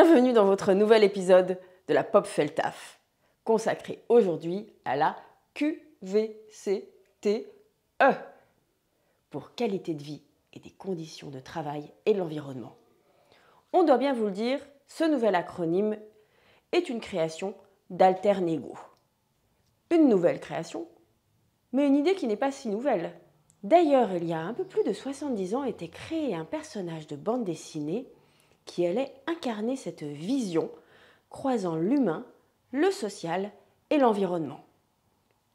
Bienvenue dans votre nouvel épisode de la Pop fait le taf, consacré aujourd'hui à la QVCTE, pour qualité de vie et des conditions de travail et de l'environnement. On doit bien vous le dire, ce nouvel acronyme est une création d'Alter-Nego. Une nouvelle création, mais une idée qui n'est pas si nouvelle. D'ailleurs, il y a un peu plus de 70 ans était créé un personnage de bande dessinée qui allait incarner cette vision croisant l'humain, le social et l'environnement.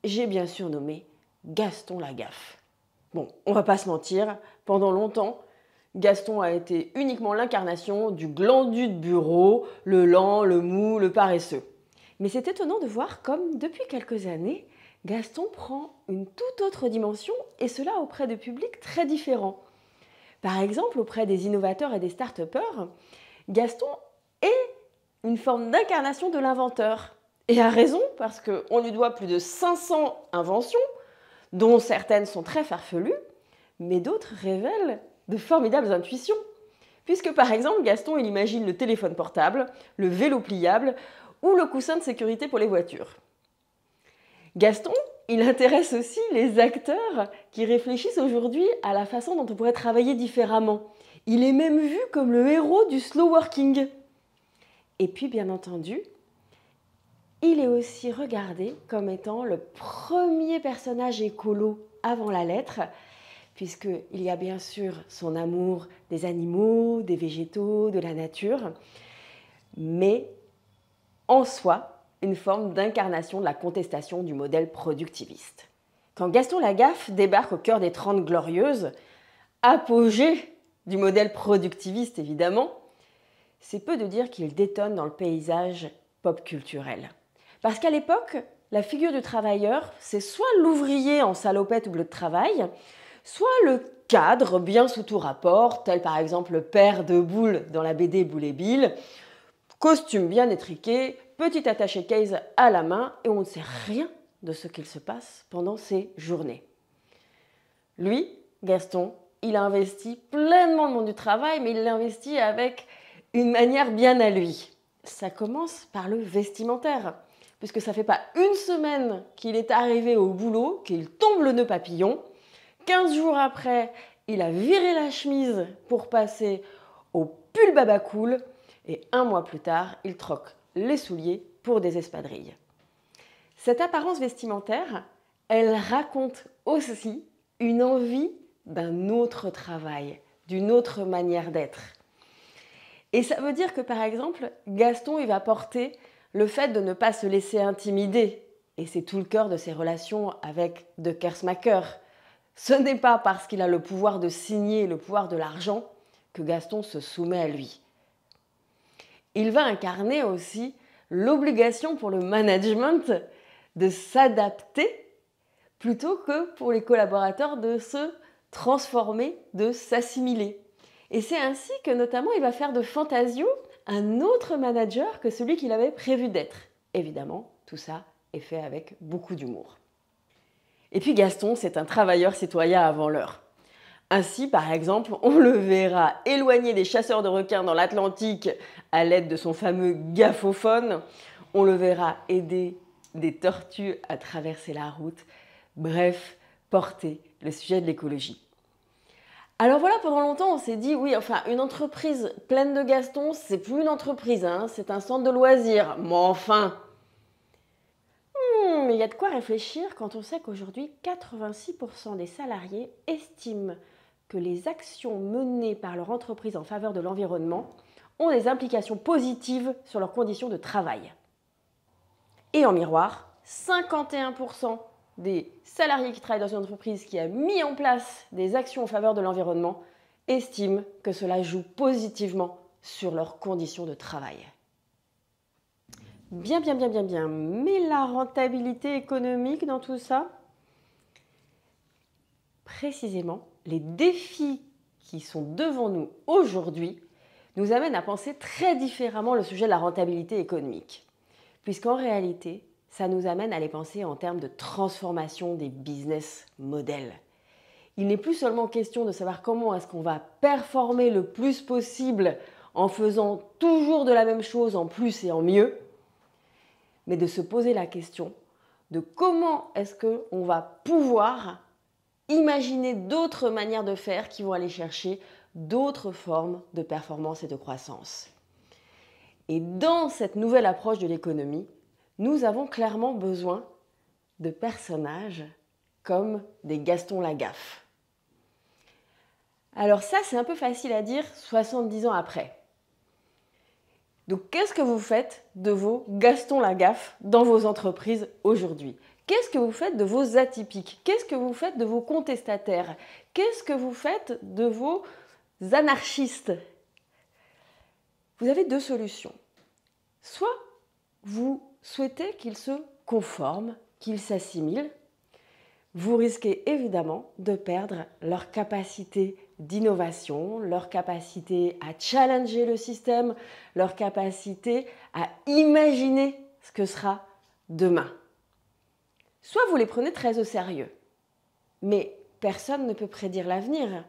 J'ai bien sûr nommé Gaston Lagaffe. Bon, on va pas se mentir, pendant longtemps, Gaston a été uniquement l'incarnation du glandu de bureau, le lent, le mou, le paresseux. Mais c'est étonnant de voir comme, depuis quelques années, Gaston prend une toute autre dimension, et cela auprès de publics très différents. Par exemple, auprès des innovateurs et des start-upers, Gaston est une forme d'incarnation de l'inventeur. Et a raison, parce qu'on lui doit plus de 500 inventions, dont certaines sont très farfelues, mais d'autres révèlent de formidables intuitions. Puisque par exemple, Gaston, il imagine le téléphone portable, le vélo pliable ou le coussin de sécurité pour les voitures. Gaston, il intéresse aussi les acteurs qui réfléchissent aujourd'hui à la façon dont on pourrait travailler différemment. Il est même vu comme le héros du slow working. Et puis, bien entendu, il est aussi regardé comme étant le premier personnage écolo avant la lettre, puisqu'il y a bien sûr son amour des animaux, des végétaux, de la nature, mais en soi, une forme d'incarnation de la contestation du modèle productiviste. Quand Gaston Lagaffe débarque au cœur des 30 Glorieuses, apogée du modèle productiviste évidemment, c'est peu de dire qu'il détonne dans le paysage pop culturel. Parce qu'à l'époque, la figure du travailleur, c'est soit l'ouvrier en salopette ou bleu de travail, soit le cadre bien sous tout rapport, tel par exemple le père de Boule dans la BD Boule et Bill, costume bien étriqué, petit attaché case à la main, et on ne sait rien de ce qu'il se passe pendant ces journées. Lui, Gaston, il a investi pleinement le monde du travail, mais il l'investit avec une manière bien à lui. Ça commence par le vestimentaire, puisque ça ne fait pas une semaine qu'il est arrivé au boulot, qu'il tombe le nœud papillon. 15 jours après, il a viré la chemise pour passer au pull baba cool, et 1 mois plus tard, il troque les souliers pour des espadrilles. Cette apparence vestimentaire, elle raconte aussi une envie d'un autre travail, d'une autre manière d'être. Et ça veut dire que par exemple, Gaston, il va porter le fait de ne pas se laisser intimider. Et c'est tout le cœur de ses relations avec De Kersmaker. Ce n'est pas parce qu'il a le pouvoir de signer, le pouvoir de l'argent, que Gaston se soumet à lui. Il va incarner aussi l'obligation pour le management de s'adapter plutôt que pour les collaborateurs de se transformer, de s'assimiler. Et c'est ainsi que notamment il va faire de Fantasio un autre manager que celui qu'il avait prévu d'être. Évidemment, tout ça est fait avec beaucoup d'humour. Et puis Gaston, c'est un travailleur citoyen avant l'heure. Ainsi, par exemple, on le verra éloigner des chasseurs de requins dans l'Atlantique à l'aide de son fameux gaffophone. On le verra aider des tortues à traverser la route. Bref, porter le sujet de l'écologie. Alors voilà, pendant longtemps, on s'est dit, oui, enfin, une entreprise pleine de Gaston, c'est plus une entreprise, hein, c'est un centre de loisirs. Mais enfin, il y a de quoi réfléchir quand on sait qu'aujourd'hui, 86% des salariés estiment que les actions menées par leur entreprise en faveur de l'environnement ont des implications positives sur leurs conditions de travail. Et en miroir, 51% des salariés qui travaillent dans une entreprise qui a mis en place des actions en faveur de l'environnement estiment que cela joue positivement sur leurs conditions de travail. Bien. Mais la rentabilité économique dans tout ça? Précisément, les défis qui sont devant nous aujourd'hui nous amènent à penser très différemment le sujet de la rentabilité économique. Puisqu'en réalité, ça nous amène à les penser en termes de transformation des business models. Il n'est plus seulement question de savoir comment est-ce qu'on va performer le plus possible en faisant toujours de la même chose en plus et en mieux, mais de se poser la question de comment est-ce qu'on va pouvoir imaginer d'autres manières de faire qui vont aller chercher d'autres formes de performance et de croissance. Et dans cette nouvelle approche de l'économie, nous avons clairement besoin de personnages comme des Gaston Lagaffe. Alors ça, c'est un peu facile à dire 70 ans après. Donc qu'est-ce que vous faites de vos Gaston Lagaffe dans vos entreprises aujourd'hui? Qu'est-ce que vous faites de vos atypiques? Qu'est-ce que vous faites de vos contestataires? Qu'est-ce que vous faites de vos anarchistes? Vous avez deux solutions. Soit vous souhaitez qu'ils se conforment, qu'ils s'assimilent. Vous risquez évidemment de perdre leur capacité d'innovation, leur capacité à challenger le système, leur capacité à imaginer ce que sera demain. Soit vous les prenez très au sérieux, mais personne ne peut prédire l'avenir.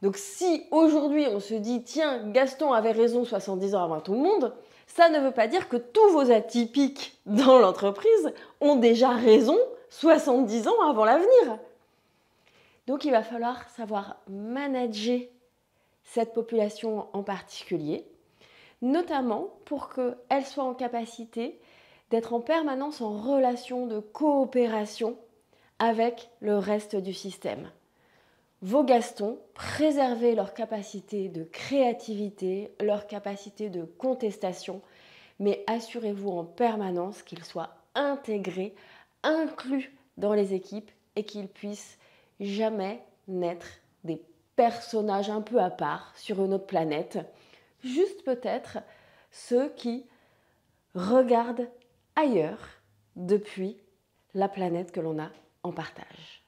Donc si aujourd'hui on se dit « Tiens, Gaston avait raison 70 ans avant tout le monde », ça ne veut pas dire que tous vos atypiques dans l'entreprise ont déjà raison 70 ans avant l'avenir. Donc il va falloir savoir manager cette population en particulier, notamment pour qu'elle soit en capacité d'être en permanence en relation de coopération avec le reste du système. Vos Gastons, préservez leur capacité de créativité, leur capacité de contestation, mais assurez-vous en permanence qu'ils soient intégrés, inclus dans les équipes et qu'ils puissent jamais n'être des personnages un peu à part sur une autre planète, juste peut-être ceux qui regardent ailleurs depuis la planète que l'on a en partage.